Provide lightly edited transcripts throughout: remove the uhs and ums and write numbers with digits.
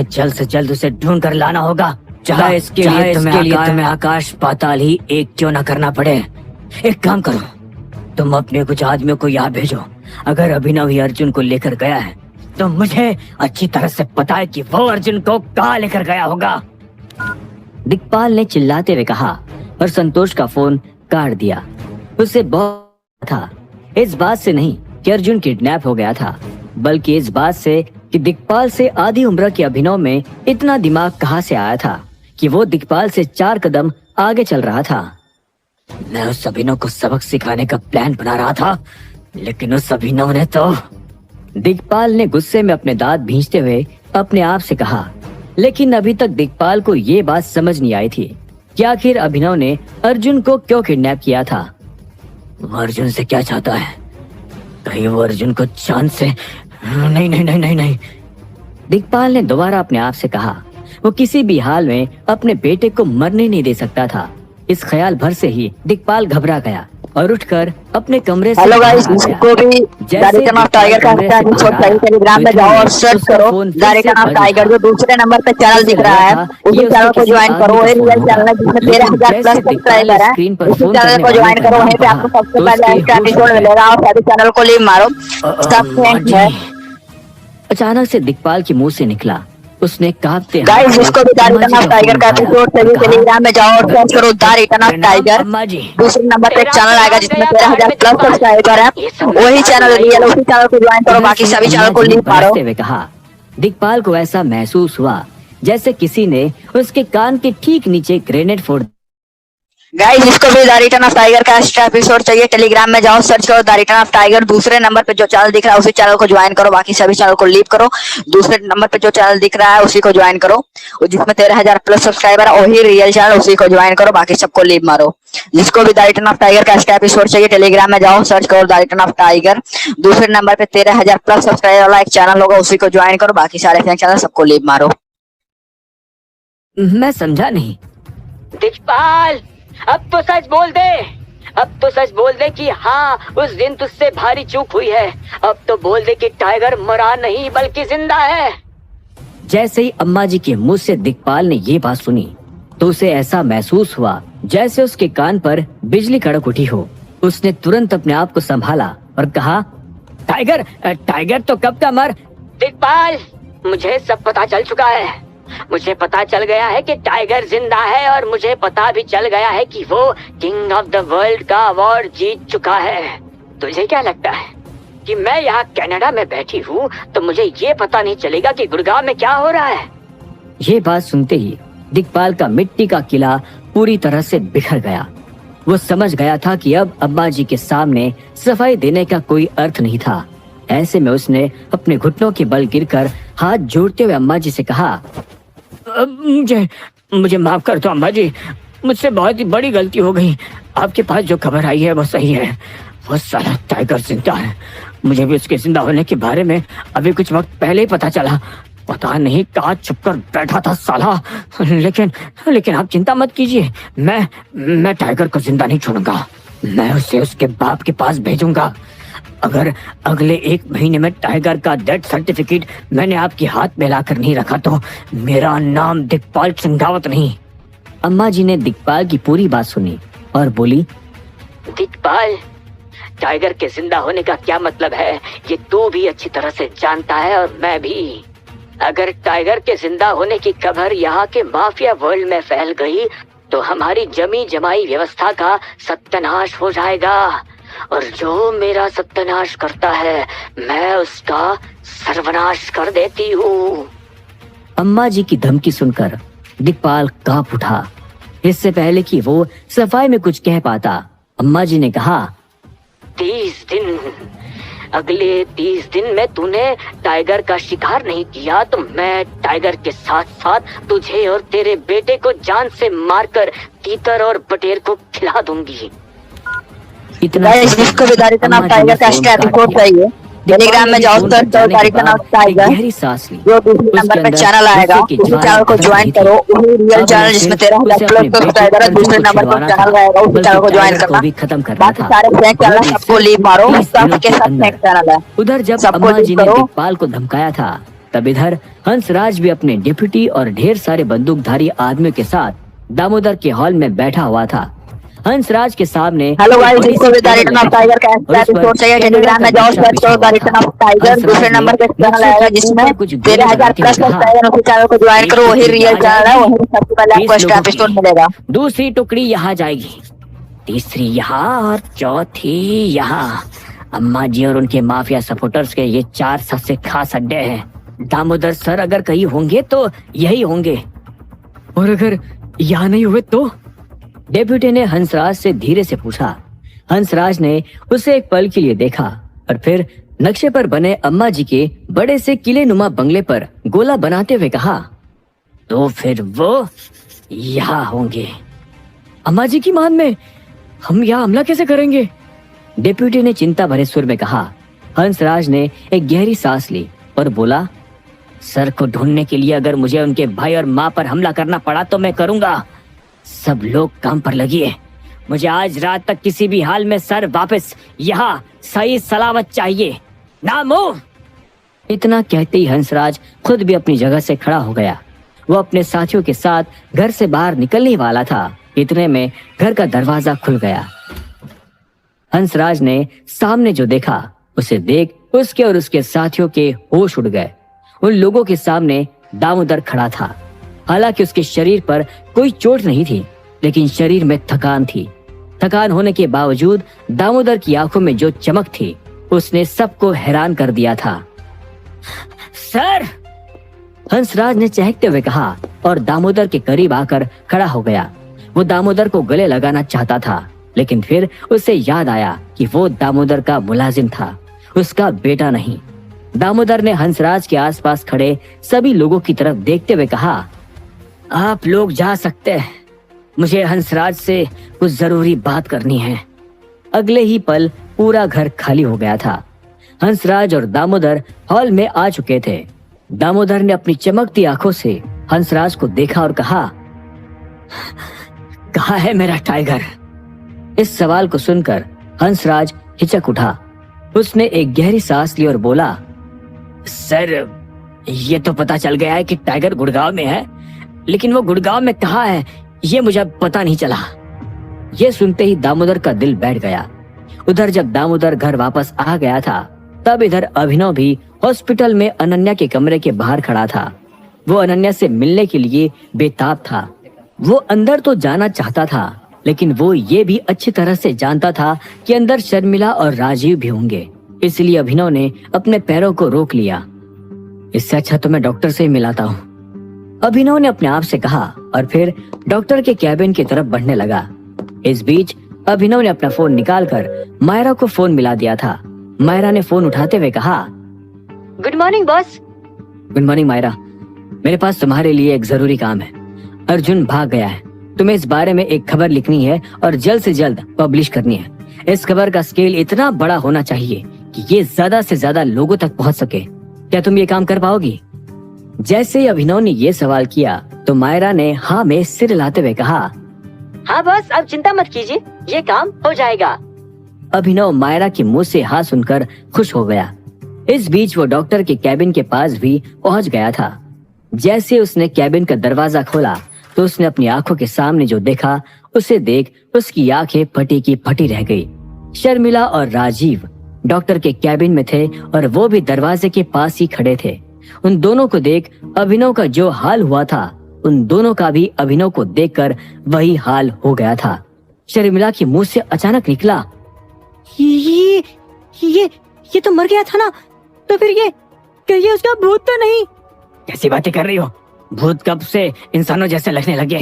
जल्द से जल्द उसे ढूंढ कर लाना होगा, चाहे इसके लिए तुम्हें आकाश पाताल ही एक क्यों ना करना पड़े। एक काम करो, तुम अपने कुछ आदमियों को यहाँ भेजो। अगर अभिनव ही अर्जुन को लेकर गया है तो मुझे अच्छी तरह से पता है कि वो अर्जुन को कहाँ लेकर गया होगा। दिक्पाल ने चिल्लाते हुए कहा और संतोष का फोन काट दिया। उसे बहुत था इस बात से नहीं कि अर्जुन किडनैप हो गया था, बल्कि इस बात से कि दिक्पाल से आधी उम्र के अभिनव में इतना दिमाग कहाँ से आया था कि वो दिक्पाल से 4 कदम आगे चल रहा था। मैं उस अभिनव को सबक सिखाने का प्लान बना रहा था, लेकिन उस अभिनव ने तो। दिक्पाल ने गुस्से में अपने दांत भींचते हुए अपने आप से कहा, लेकिन अभी तक दिक्पाल को ये बात समझ नहीं आई थी कि आखिर अभिनव ने अर्जुन को क्यों किडनैप किया था। वो अर्जुन से क्या चाहता है? कहीं वो अर्जुन को चांद से नहीं नहीं नहीं नहीं नहीं। दिक्पाल ने दोबारा अपने आप से कहा। वो किसी भी हाल में अपने बेटे को मरने नहीं दे सकता था। इस ख्याल भर से ही दिक्पाल घबरा गया और उठकर अपने कमरे से हेलो गाइस, जिसको भी गारिटन ऑफ टाइगर का टेलीग्राम में जाओ और सर्च करो गारिटन ऑफ टाइगर। जो दूसरे नंबर पे चैनल दिख रहा है उसी चैनल को ज्वाइन करो। ये रियल चैनल है जिसमें 13,000 प्लस सब्सक्राइबर है। उसी चैनल को ज्वाइन करो, वहीं पे आपको सबसे पहले एपिसोड मिलेगा और सारे चैनल को लीव मारो। सब थैंक्स है। अचानक से दिक्पाल के मुंह से निकला। उसने कांपते गाइस, जिसको भी गारिटन ऑफ टाइगर का एपिसोड चाहिए टेलीग्राम में जाओ और सर्च करो गारिटन ऑफ टाइगर। दूसरे नंबर पे एक चैनल आएगा जिसमें 13,000 प्लस सब्सक्राइबर है। वही चैनल रियल, उसी चैनल को ज्वाइन करो, बाकी सभी चैनल को लीव मारो। कहा। दिक्पाल को ऐसा महसूस हुआ जैसे किसी ने उसके कान के ठीक नीचे ग्रेनेड फोड़। गाइस, जिसको भी गारिटन ऑफ टाइगर का एक्स्ट्रा एपिसोड चाहिए टेलीग्राम में जाओ, सर्च करो गारिटन ऑफ टाइगर। दूसरे नंबर पे जो चैनल दिख रहा है उसी चैनल को ज्वाइन करो, बाकी सभी चैनल को लीव करो। दूसरे नंबर पे जो चैनल दिख रहा है उसी को ज्वाइन करो, जिसमें 13,000 प्लस सब्सक्राइबर है। वही रियल चैनल, उसी को ज्वाइन करो, बाकी सबको लीव मारो। जिसको भी गारिटन ऑफ टाइगर का एक्स्ट्रा एपिसोड चाहिए टेलीग्राम में जाओ, सर्च करो गारिटन ऑफ टाइगर। दूसरे नंबर पे 13,000 प्लस सब्सक्राइबर वाला एक चैनल होगा, उसी को ज्वाइन करो, बाकी सारे चैनल सबको लीव मारो। मैं समझा नहीं। दिक्पाल, अब तो सच बोल दे। अब तो सच बोल दे कि हाँ, उस दिन तुझसे भारी चूक हुई है। अब तो बोल दे कि टाइगर मरा नहीं बल्कि जिंदा है। जैसे ही अम्मा जी के मुंह से दिक्पाल ने ये बात सुनी तो उसे ऐसा महसूस हुआ जैसे उसके कान पर बिजली कड़क उठी हो। उसने तुरंत अपने आप को संभाला और कहा, टाइगर टाइगर तो कब का मर। दिक्पाल, मुझे सब पता चल चुका है। मुझे पता चल गया है कि टाइगर जिंदा है और मुझे पता भी चल गया है कि वो किंग ऑफ द वर्ल्ड का अवार्ड जीत चुका है। तुझे क्या लगता है कि मैं यहाँ कनाडा में बैठी हूँ तो मुझे ये पता नहीं चलेगा कि गुड़गांव में क्या हो रहा है? ये बात सुनते ही दिक्पाल का मिट्टी का किला पूरी तरह से बिखर गया। वो समझ गया था कि अब अम्मा जी के सामने सफाई देने का कोई अर्थ नहीं था। ऐसे में उसने अपने घुटनों के बल गिरकर हाथ जोड़ते हुए अम्मा जी से कहा, मुझे माफ कर दो अम्मा जी, मुझसे बहुत ही बड़ी गलती हो गई। आपके पास जो खबर आई है वो सही है। वो साला टाइगर जिंदा है। मुझे भी उसके जिंदा होने के बारे में अभी कुछ वक्त पहले ही पता चला। पता नहीं कहाँ छुपकर बैठा था साला। लेकिन आप चिंता मत कीजिए, मैं टाइगर को जिंदा नहीं छोड़ूंगा। मैं उसे उसके बाप के पास भेजूंगा। अगर अगले 1 महीने में टाइगर का डेथ सर्टिफिकेट मैंने आपके हाथ में लाकर नहीं रखा तो मेरा नाम दिक्पाल सिंघावत नहीं। अम्मा जी ने दिक्पाल की पूरी बात सुनी और बोली, दिक्पाल, टाइगर के जिंदा होने का क्या मतलब है ये तू भी अच्छी तरह से जानता है और मैं भी। अगर टाइगर के जिंदा होने की खबर यहाँ के माफिया वर्ल्ड में फैल गई तो हमारी जमी जमाई व्यवस्था का सत्यानाश हो जाएगा और जो मेरा सत्यानाश करता है मैं उसका सर्वनाश कर देती हूँ। अम्मा जी की धमकी सुनकर दिक्पाल कांप उठा। इससे पहले कि वो सफाई में कुछ कह पाता, अम्मा जी ने कहा, 30 दिन, अगले 30 दिन में तूने टाइगर का शिकार नहीं किया तो मैं टाइगर के साथ साथ तुझे और तेरे बेटे को जान से मारकर तीतर और बटेर को खिला दूंगी। इतना जिसको भी गारिटन ऑफ टाइगर का एक्स्ट्रा एपिसोड चाहिए टेलीग्राम में जाओ, सर्च करो गारिटन ऑफ टाइगर। जो दूसरे नंबर पे चैनल आएगा उसी चैनल को ज्वाइन करो, वही रियल चैनल जिसमें 13,000 प्लस सब्सक्राइबर है। दूसरे नंबर पर चैनल रहेगा, उसी चैनल को ज्वाइन करना। बाकी सारे फेक चैनल सबको लीव मारो, सबके सब फेक चैनल है। उधर जब अम्मा जी ने दिक्पाल को धमकाया था तब इधर हंसराज भी अपने डिप्टी और ढेर सारे बंदूकधारी आदमियों के साथ दामोदर के हॉल में बैठा हुआ था। हंसराज के सामने हेलो गाइस, बड़ी इसको सी भी द टेबल रिटर्न ऑफ रखी टाइगर का और उस पर एपिसोड चाहिए कैमरा टेलीग्राम में का जाओ, नक्शा सर्च बिछा करो द हुआ रिटर्न था। Of tiger. हंसराज दूसरे ने नंबर पे चैनल नक्शे आएगा के जिसमें ऊपर कुछ गोले 13,000 लगाते हुए प्लस कहा, सब्सक्राइबर, उसी चैनल को ज्वाइन एक करो, वही टुकड़ी रियल यहाँ चैनल है, जाएगी वही सबसे पहले आपको 30 एक्स्ट्रा लोगों एपिसोड की, मिलेगा। दूसरी टुकड़ी यहाँ जाएगी, तीसरी यहाँ और चौथी यहाँ। अम्मा जी और उनके माफिया सपोर्टर्स के ये 4 सबसे खास अड्डे हैं। दामोदर सर अगर कहीं होंगे तो यही होंगे, और अगर यहाँ नहीं हुए तो? डेप्यूटी ने हंसराज से धीरे से पूछा। हंसराज ने उसे एक पल के लिए देखा और फिर नक्शे पर बने अम्मा जी के बड़े से किले नुमा बंगले पर गोला बनाते हुए कहा, तो फिर वो यहाँ होंगे। अम्मा जी की मान में हम यहाँ हमला कैसे करेंगे? डेप्यूटी ने चिंता भरे सुर में कहा। हंसराज ने एक गहरी सांस ली और बोला, सर को ढूंढने के लिए अगर मुझे उनके भाई और माँ पर हमला करना पड़ा तो मैं करूंगा। सब लोग काम पर लगिए, मुझे आज रात तक किसी भी हाल में सर वापस यहाँ सही सलामत चाहिए, ना मूव। इतना कहते ही हंसराज खुद भी अपनी जगह से खड़ा हो गया। वो अपने साथियों के साथ घर से बाहर निकलने वाला था। इतने में घर का दरवाजा खुल गया। हंसराज ने सामने जो देखा उसे देख उसके और उसके साथियों के होश उड़ गए। उन लोगों के सामने दामोदर खड़ा था। हालांकि उसके शरीर पर कोई चोट नहीं थी, लेकिन शरीर में थकान थी। थकान होने के बावजूद दामोदर की आंखों में जो चमक थी उसने सबको हैरान कर दिया था। सर, हंसराज ने चहकते हुए कहा और दामोदर के करीब आकर खड़ा हो गया। वो दामोदर को गले लगाना चाहता था, लेकिन फिर उसे याद आया कि वो दामोदर का मुलाजिम था, उसका बेटा नहीं। दामोदर ने हंसराज के आसपास खड़े सभी लोगों की तरफ देखते हुए कहा, आप लोग जा सकते हैं, मुझे हंसराज से कुछ जरूरी बात करनी है। अगले ही पल पूरा घर खाली हो गया था। हंसराज और दामोदर हॉल में आ चुके थे। दामोदर ने अपनी चमकती आंखों से हंसराज को देखा और कहा, कहाँ है मेरा टाइगर? इस सवाल को सुनकर हंसराज हिचक उठा। उसने एक गहरी सांस ली और बोला, सर, ये तो पता चल गया है कि टाइगर गुड़गांव में है, लेकिन वो गुड़गांव में कहाँ है ये मुझे पता नहीं चला। ये सुनते ही दामोदर का दिल बैठ गया। उधर जब दामोदर घर वापस आ गया था, तब इधर अभिनव भी हॉस्पिटल में अनन्या के कमरे के बाहर खड़ा था। वो अनन्या से मिलने के लिए बेताब था। वो अंदर तो जाना चाहता था, लेकिन वो ये भी अच्छी तरह से जानता था कि अंदर शर्मिला और राजीव भी होंगे। इसलिए अभिनव ने अपने पैरों को रोक लिया। इससे अच्छा तो मैं डॉक्टर से ही मिलाता हूँ, अभिनव ने अपने आप से कहा और फिर डॉक्टर के कैबिन की तरफ बढ़ने लगा। इस बीच अभिनव ने अपना फोन निकालकर मायरा को फोन मिला दिया था। मायरा ने फोन उठाते हुए कहा, good morning boss. Good morning Myra, मेरे पास तुम्हारे लिए एक जरूरी काम है। अर्जुन भाग गया है। तुम्हें इस बारे में एक खबर लिखनी है और जल्द से जल्द पब्लिश करनी है। इस खबर का स्केल इतना बड़ा होना चाहिए कि ये ज्यादा से ज्यादा लोगों तक पहुंच सके। क्या तुम ये काम कर पाओगी? जैसे ही अभिनव ने ये सवाल किया तो मायरा ने हाँ में सिर हिलाते हुए कहा, हाँ बॉस, आप चिंता मत कीजिए, ये काम हो जाएगा। अभिनव मायरा के मुंह से हाँ सुनकर खुश हो गया। इस बीच वो डॉक्टर के कैबिन के पास भी पहुंच गया था। जैसे उसने कैबिन का दरवाजा खोला तो उसने अपनी आंखों के सामने जो देखा उसे देख उसकी आंखें फटी की फटी रह गई। शर्मिला और राजीव डॉक्टर के कैबिन में थे और वो भी दरवाजे के पास ही खड़े थे। उन दोनों को देख अभिनव का जो हाल हुआ था, उन दोनों का भी अभिनव को देखकर वही हाल हो गया था। शर्मिला के मुंह से अचानक निकला, ये तो मर गया था ना, तो फिर ये कहिए उसका भूत तो नहीं? कैसी बातें कर रही हो? भूत कब से इंसानों जैसे लगने लगे?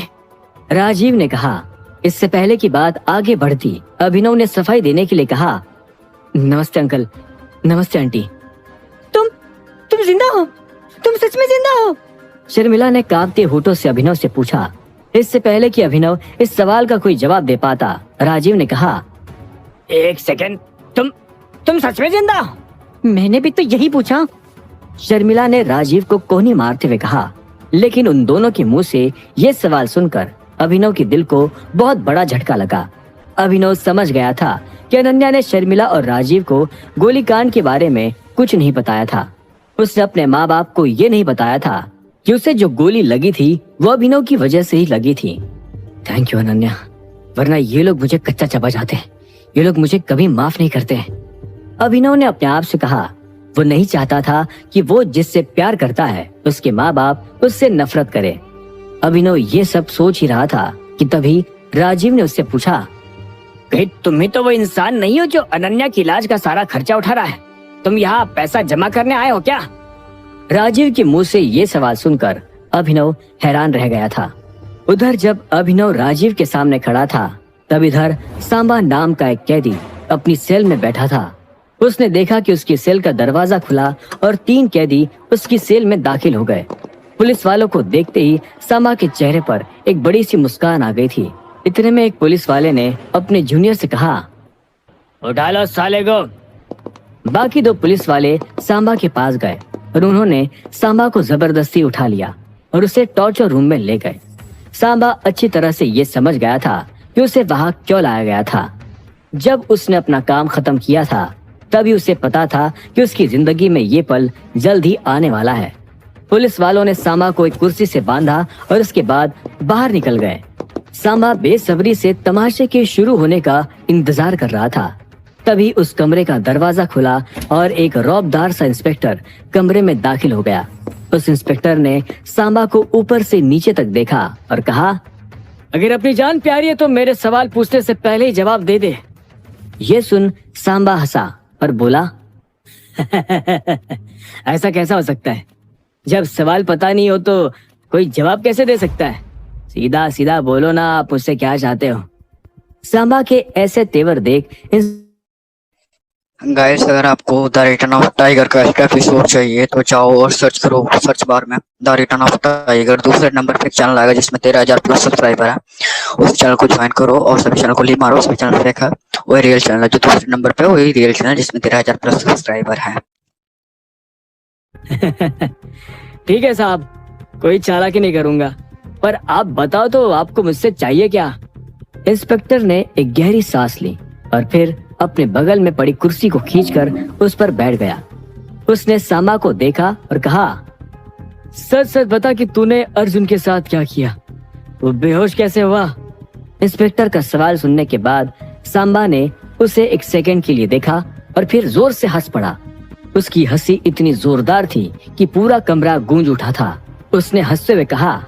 राजीव ने कहा। इससे पहले की बात आगे बढ़ती, अभिनव ने सफाई देने के लिए कहा, नमस्ते अंकल, नमस्ते आंटी। तुम जिंदा हो? तुम सच में जिंदा हो? शर्मिला ने कांपते होठों से अभिनव से पूछा। इससे पहले कि अभिनव इस सवाल का कोई जवाब दे पाता, राजीव ने कहा, एक सेकंड, तुम सच में जिंदा हो? मैंने भी तो यही पूछा। शर्मिला ने राजीव को कोहनी मारते हुए कहा। लेकिन उन दोनों के मुंह से ये सवाल सुनकर अभिनव के दिल को बहुत बड़ा झटका लगा। अभिनव समझ गया था कि अनन्या ने शर्मिला और राजीव को गोलीकांड के बारे में कुछ नहीं बताया था। उसने अपने माँ बाप को ये नहीं बताया था कि उसे जो गोली लगी थी वो अभिनव की वजह से ही लगी थी। थैंक यू अनन्या, वरना ये लोग मुझे कच्चा चबा जाते। ये लोग मुझे कभी माफ नहीं करते। अभिनव ने अपने आप से कहा। वो नहीं चाहता था कि वो जिससे प्यार करता है उसके माँ बाप उससे नफरत करे। अभिनव ये सब सोच ही रहा था कि तभी राजीव ने उससे पूछा, कहीं तुम ही तो वो इंसान नहीं हो जो अनन्या की इलाज का सारा खर्चा उठा रहा है? तुम यहाँ पैसा जमा करने आए हो क्या? राजीव के मुंह से ये सवाल सुनकर अभिनव हैरान रह गया था। उधर जब अभिनव राजीव के सामने खड़ा था तब इधर सांबा नाम का एक कैदी अपनी सेल में बैठा था। उसने देखा कि उसकी सेल का दरवाजा खुला और 3 कैदी उसकी सेल में दाखिल हो गए। पुलिस वालों को देखते ही सांबा के चेहरे पर एक बड़ी सी मुस्कान आ गई थी। इतने में एक पुलिस वाले ने अपने जूनियर से कहा, उठा लो साले को। बाकी 2 पुलिस वाले सांबा के पास गए और उन्होंने सांबा को जबरदस्ती उठा लिया और उसे टॉर्चर रूम में ले गए। सांबा अच्छी तरह से ये समझ गया था कि उसे वहां क्यों लाया गया था। जब उसने अपना काम खत्म किया था तभी उसे पता था कि उसकी जिंदगी में ये पल जल्द ही आने वाला है। पुलिस वालों ने सांबा को एक कुर्सी से बांधा और उसके बाद बाहर निकल गए। सांबा बेसब्री से तमाशे के शुरू होने का इंतजार कर रहा था। तभी उस कमरे का दरवाजा खुला और एक रौबदार सा इंस्पेक्टर कमरे में दाखिल हो गया। उस इंस्पेक्टर ने सांबा को ऊपर से नीचे तक देखा और कहा, अगर अपनी जान प्यारी है तो मेरे सवाल पूछने से पहले ही जवाब दे दे। ये सुन सांबा हंसा और बोला, ऐसा कैसा हो सकता है? जब सवाल पता नहीं हो तो कोई जवाब कैसे दे सकता है? सीधा सीधा बोलो ना, आप मुझसे क्या चाहते हो? सांबा के ऐसे तेवर देख गाइस, अगर आपको द रिटर्न ऑफ टाइगर का एक्स्ट्रा एपिसोड चाहिए तो जाओ और सर्च करो सर्च बार में द रिटर्न ऑफ टाइगर। दूसरे नंबर पे एक चैनल आएगा जिसमें 13,000 प्लस सब्सक्राइबर है। उस चैनल को ज्वाइन करो और सभी चैनल को लीव मारो। सभी चैनल फेक है, वही रियल चैनल है। जो दूसरे नंबर पे वही रियल चैनल जिसमें 13,000 प्लस सब्सक्राइबर है। ठीक है साहब, कोई चालाकी नहीं करूंगा, पर आप बताओ तो आपको मुझसे चाहिए क्या? इंस्पेक्टर ने एक गहरी सांस ली और फिर अपने बगल में पड़ी कुर्सी को खींचकर उस पर बैठ गया। उसने सांबा को देखा और कहा, सच सच बता कि तूने अर्जुन के साथ क्या किया? वो बेहोश कैसे हुआ? इंस्पेक्टर का सवाल सुनने के बाद सांबा ने उसे एक सेकंड के लिए देखा और फिर जोर से हंस पड़ा। उसकी हंसी इतनी जोरदार थी कि पूरा कमरा गूंज उठा था। उसने हंसते हुए कहा,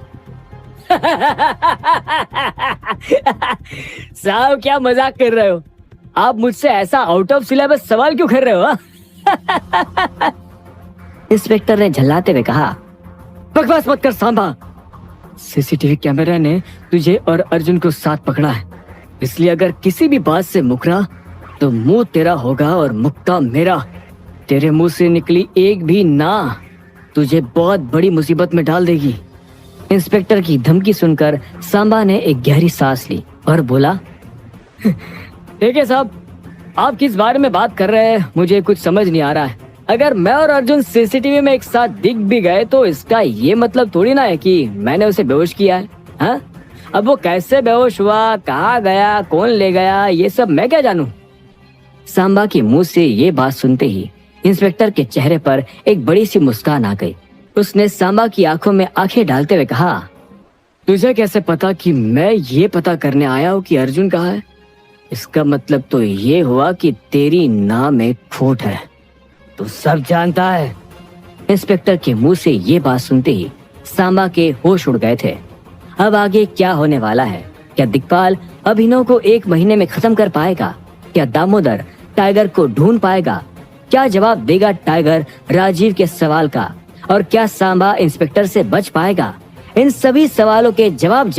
साहब क्या मजाक कर रहे हो? आप मुझसे ऐसा आउट ऑफ सिलेबस सवाल क्यों कर रहे हो? इंस्पेक्टर ने झल्लाते हुए कहा, बकवास मत कर सांबा। सीसीटीवी कैमरा ने तुझे और अर्जुन को साथ पकड़ा है, इसलिए अगर किसी भी बात से मुकरा तो मुंह तेरा होगा और मुक्का मेरा। तेरे मुंह से निकली एक भी ना तुझे बहुत बड़ी मुसीबत में डाल देगी। इंस्पेक्टर की धमकी सुनकर सांबा ने एक गहरी सांस ली और बोला, ठीक है साहब, आप किस बारे में बात कर रहे हैं मुझे कुछ समझ नहीं आ रहा है। अगर मैं और अर्जुन सीसीटीवी में एक साथ दिख भी गए तो इसका ये मतलब थोड़ी ना है कि मैंने उसे बेहोश किया है। हाँ? अब वो कैसे बेहोश हुआ, कहाँ गया, कौन ले गया, ये सब मैं क्या जानूं? सांबा के मुंह से ये बात सुनते ही इंस्पेक्टर के चेहरे पर एक बड़ी सी मुस्कान आ गई। उसने सांबा की आंखों में आंखें डालते हुए कहा, तुझे कैसे पता कि मैं ये पता करने आया हूँ कि अर्जुन कहाँ है? इसका मतलब तो ये हुआ कि तेरी नाम में खोट है, तू सब जानता है। इंस्पेक्टर के मुंह से ये बात सुनते ही सांबा के होश उड़ गए थे। अब आगे क्या होने वाला है? क्या दिक्पाल अभिनव को 1 महीने में खत्म कर पाएगा? क्या दामोदर टाइगर को ढूंढ पाएगा? क्या जवाब देगा टाइगर राजीव के सवाल का? और क्या सांबा इंस्पेक्टर से बच पाएगा? इन सभी सवालों के जवाब